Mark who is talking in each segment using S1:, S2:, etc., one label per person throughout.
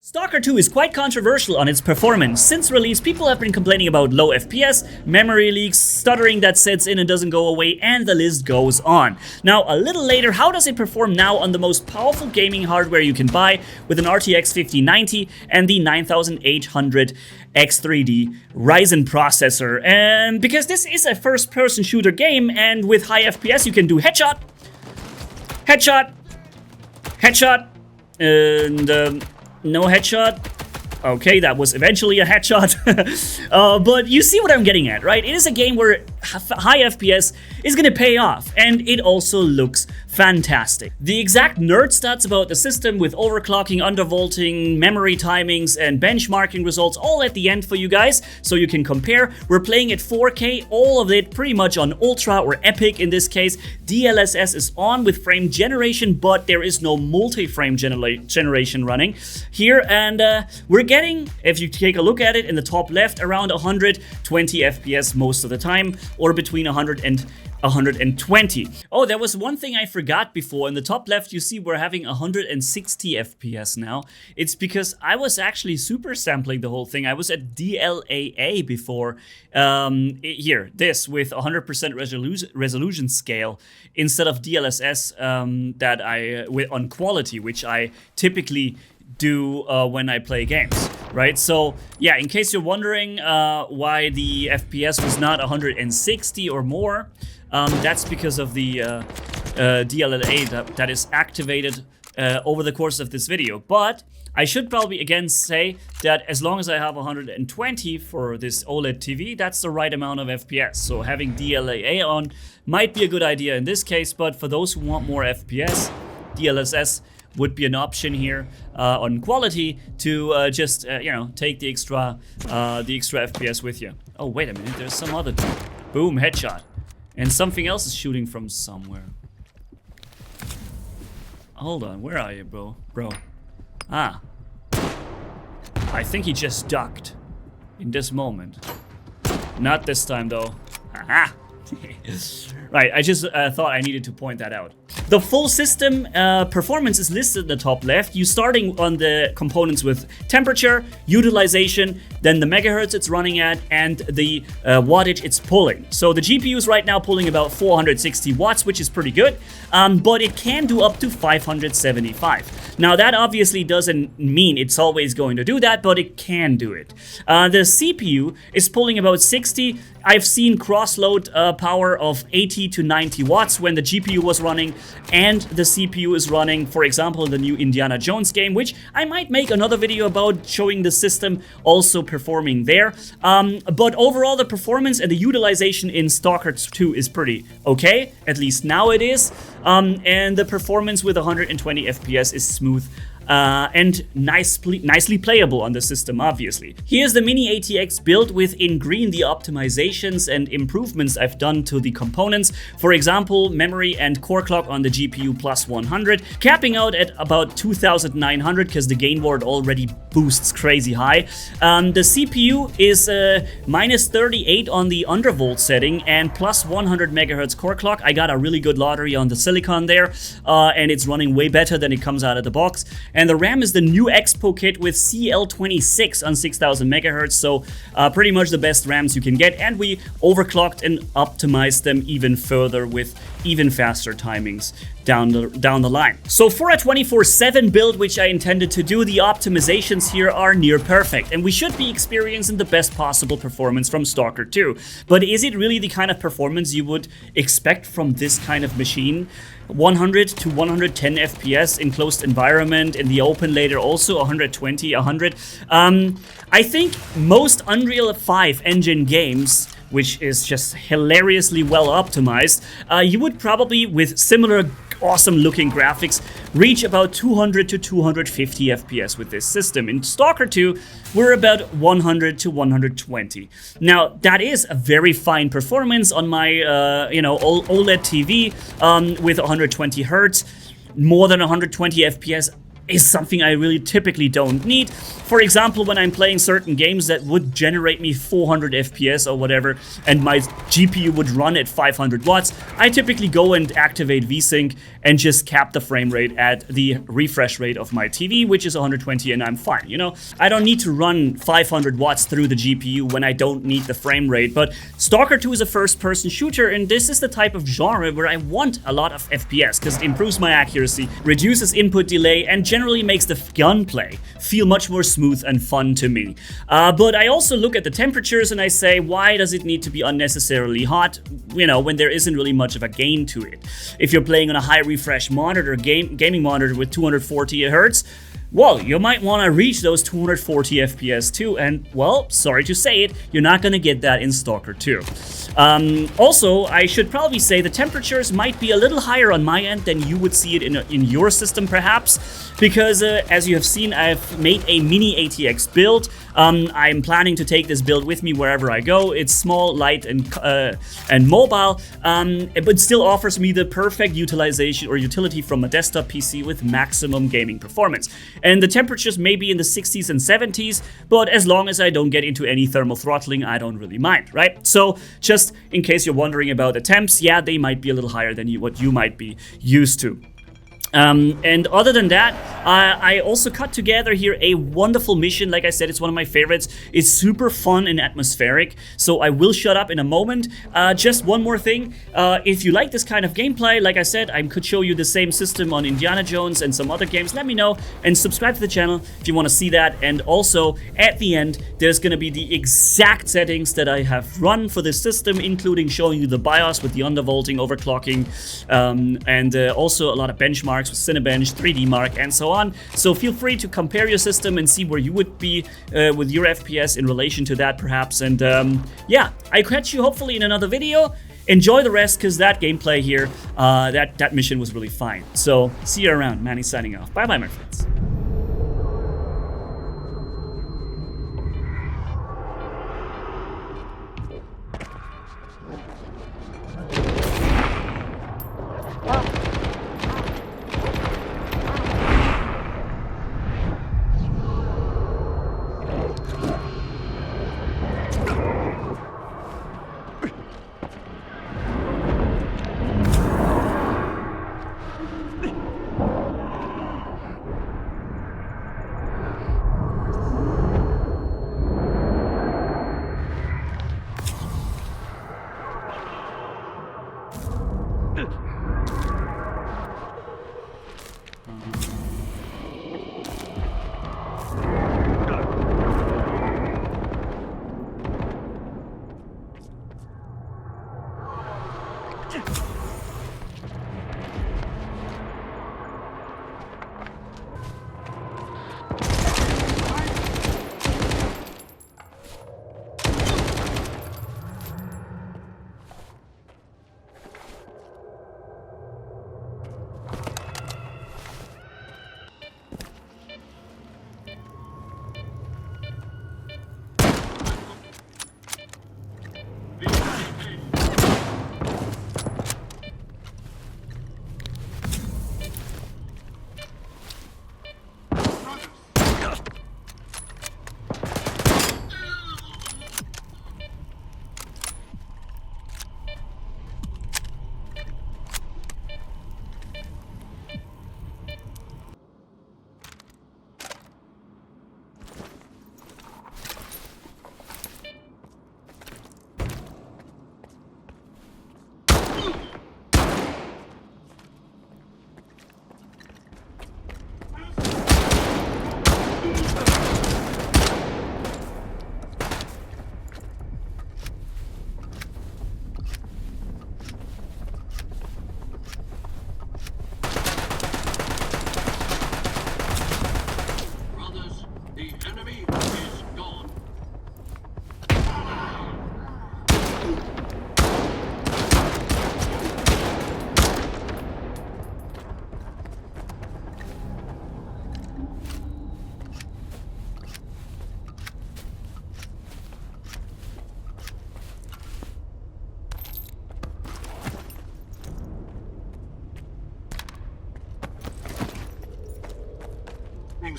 S1: Stalker 2 is quite controversial on its performance. Since release, people have been complaining about low FPS, memory leaks, stuttering that sets in and doesn't go away, and the list goes on. Now, a little later, how does it perform now on the most powerful gaming hardware you can buy with an RTX 5090 and the 9800 X3D Ryzen processor? And because this is a first-person shooter game, and with high FPS you can do headshot, headshot, headshot, and no headshot. Okay, that was eventually a headshot. But you see what I'm getting at, right? It is a game where high FPS is gonna pay off, and it also looks fantastic. The exact nerd stats about the system with overclocking, undervolting, memory timings, and benchmarking results all at the end for you guys, so you can compare. We're playing at 4K, all of it pretty much on Ultra or Epic in this case. DLSS is on with frame generation, but there is no multi-frame generation running here, and we're getting, if you take a look at it in the top left, around 120 FPS most of the time, or between 100 and 120. Oh, there was one thing I forgot before. In the top left, you see we're having 160 FPS now. It's because I was actually super sampling the whole thing. I was at DLAA before. Here, this with 100% resolution scale instead of DLSS that I on quality, which I typically do when I play games, right? So yeah, in case you're wondering why the FPS was not 160 or more, that's because of the DLLA that is activated over the course of this video. But I should probably again say that as long as I have 120 for this OLED TV, that's the right amount of FPS. So having DLAA on might be a good idea in this case, but for those who want more FPS, DLSS would be an option here on quality to just you know, take the extra FPS with you. Oh, wait a minute, there's some other dude. Boom, headshot. And something else is shooting from somewhere. Hold on, where are you, bro? Ah. I think he just ducked in this moment. Not this time, though. Aha! Right, I just thought I needed to point that out. The full system performance is listed in the top left. You're starting on the components with temperature, utilization, then the megahertz it's running at, and the wattage it's pulling. So the GPU is right now pulling about 460 watts, which is pretty good, but it can do up to 575. Now that obviously doesn't mean it's always going to do that, but it can do it. The CPU is pulling about 60. I've seen cross-load power of 80 to 90 watts when the GPU was running and the CPU is running, for example, the new Indiana Jones game, which I might make another video about, showing the system also performing there. But overall, the performance and the utilization in Stalker 2 is pretty okay, at least now it is. And the performance with 120 FPS is smooth and nicely playable on the system, obviously. Here's the mini ATX build with, in green, the optimizations and improvements I've done to the components. For example, memory and core clock on the GPU plus 100, capping out at about 2900 because the gain ward already boosts crazy high. The CPU is minus 38 on the undervolt setting and plus 100 megahertz core clock. I got a really good lottery on the silicon there, and it's running way better than it comes out of the box. And the RAM is the new Expo kit with CL26 on 6000 megahertz, so pretty much the best RAMs you can get, and we overclocked and optimized them even further with even faster timings down the line. So for a 24/7 build, which I intended to do, the optimizations here are near perfect, and we should be experiencing the best possible performance from Stalker 2. But is it really the kind of performance you would expect from this kind of machine? 100 to 110 FPS in closed environment, in the open later also 120, 100. I think most Unreal 5 engine games, which is just hilariously well optimized, you would probably, with similar awesome looking graphics, reach about 200 to 250 FPS with this system. In Stalker 2, we're about 100 to 120. Now, that is a very fine performance on my, OLED TV with 120 Hertz, more than 120 FPS. is something I really typically don't need. For example, when I'm playing certain games that would generate me 400 FPS or whatever, and my GPU would run at 500 watts, I typically go and activate VSync and just cap the frame rate at the refresh rate of my TV, which is 120, and I'm fine, you know? I don't need to run 500 watts through the GPU when I don't need the frame rate, but Stalker 2 is a first-person shooter, and this is the type of genre where I want a lot of FPS, because it improves my accuracy, reduces input delay, and generally makes the gunplay feel much more smooth and fun to me. But I also look at the temperatures and I say, why does it need to be unnecessarily hot, you know, when there isn't really much of a gain to it? If you're playing on a high refresh monitor, gaming monitor with 240 Hz, well, you might want to reach those 240 FPS too, and, well, sorry to say it, you're not going to get that in Stalker 2. Also, I should probably say the temperatures might be a little higher on my end than you would see it in your system, perhaps, because as you have seen, I've made a mini ATX build. I'm planning to take this build with me wherever I go. It's small, light, and mobile, but still offers me the perfect utilization or utility from a desktop PC with maximum gaming performance. And the temperatures may be in the 60s and 70s, but as long as I don't get into any thermal throttling, I don't really mind, right? So just in case you're wondering about the temps, yeah, they might be a little higher than what you might be used to. And other than that, I also cut together here a wonderful mission. Like I said, it's one of my favorites. It's super fun and atmospheric, so I will shut up in a moment. Just one more thing. If you like this kind of gameplay, like I said, I could show you the same system on Indiana Jones and some other games. Let me know and subscribe to the channel if you want to see that. And also, at the end, there's going to be the exact settings that I have run for this system, including showing you the BIOS with the undervolting, overclocking, and also a lot of benchmarks with Cinebench, 3D Mark, and so on. So feel free to compare your system and see where you would be with your FPS in relation to that, perhaps. And yeah, I catch you hopefully in another video. Enjoy the rest, because that gameplay here, that mission was really fine. So see you around. Manni signing off. Bye bye, my friends.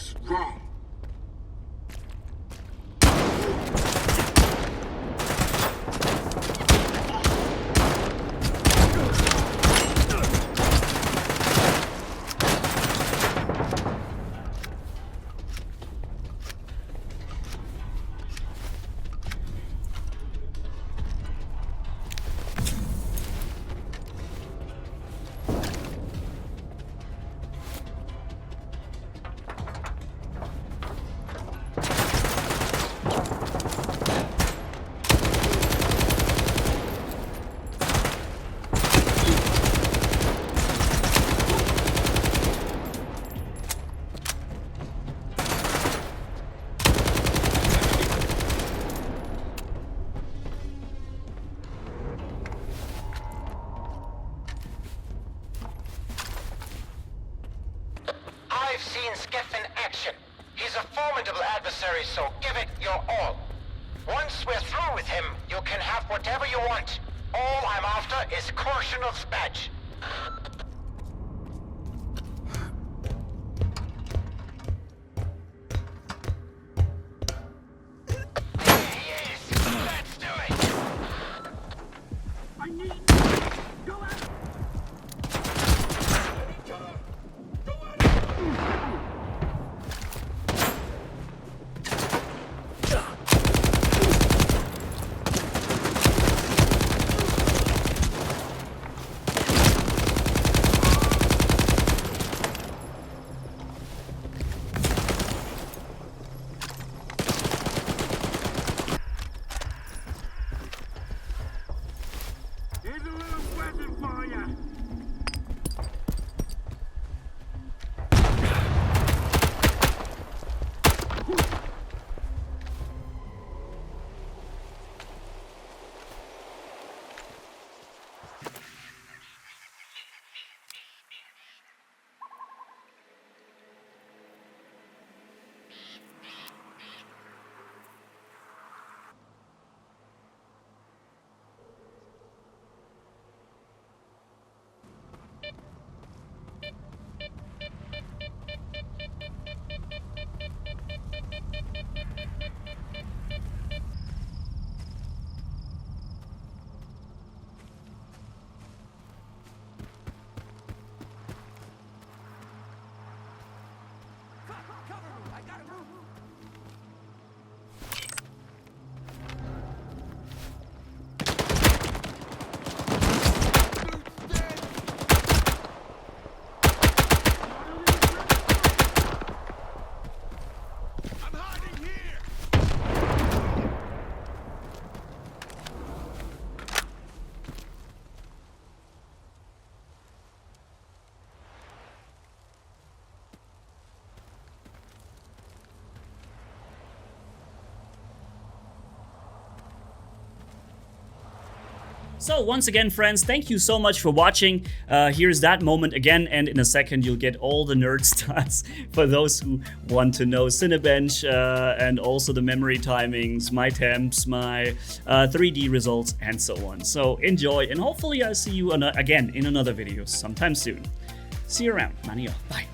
S2: Something's wrong.
S3: I've seen Skiff in action. He's a formidable adversary, so give it your all. Once we're through with him, you can have whatever you want. All I'm after is Korshinov's badge. There he is! Let's do it!
S2: I need... Go out! Here's a little present for you.
S1: So once again, friends, thank you so much for watching. Here's that moment again, and in a second you'll get all the nerd stats for those who want to know Cinebench, and also the memory timings, my temps, my 3D results, and so on. So enjoy, and hopefully I'll see you again in another video sometime soon. See you around. Manni. Bye.